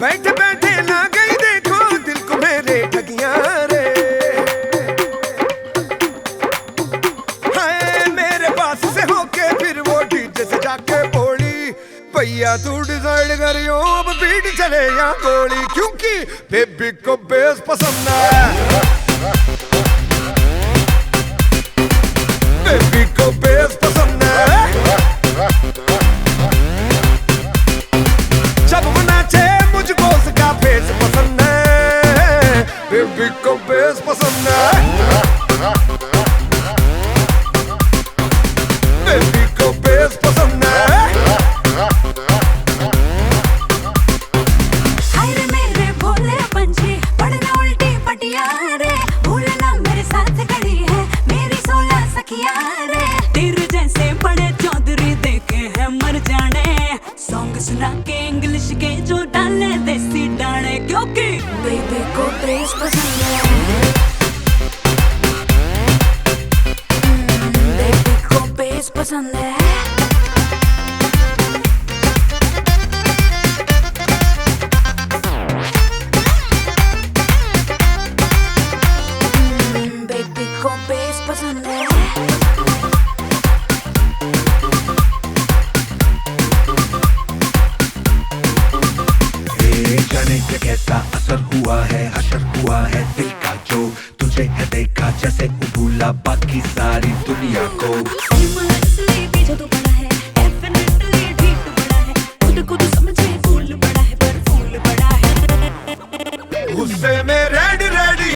बैठे बैठे ना गई देखो दिल को मेरे ठगियां रे। हाय मेरे पास से होके फिर वो डीजे से जाके बोली, भैया तू डिसाइड करियो अब बीट चले या गोली, क्योंकि बेबी को बेस पसंद है, बेबी को बेस पसंद है। जब वो नाचे मुझको उसका फेस पसंद है, बेबी को बेस पसंद है, बेबी को बेस पसंद है। हाय रे मेरे भोले पंछी पढ़ना उल्टी पटिया रे, भूलना मेरे साथ खड़ी है मेरी 16 सखिया रे। तेरे जैसे बड़े चौधरी देखे हैं मर जाने, सॉन्ग सुना के इंग्लिश के जो डाले देसी डाले, क्योंकि बेबी को बेस पसंद है, बेबी को बेस पसंद है। बेबी को बेस पसंद है। जाने के कैसा असर हुआ है, हशर हुआ है दिल का जो तुझे है देखा, जैसे भूला बाकी सारी दुनिया को।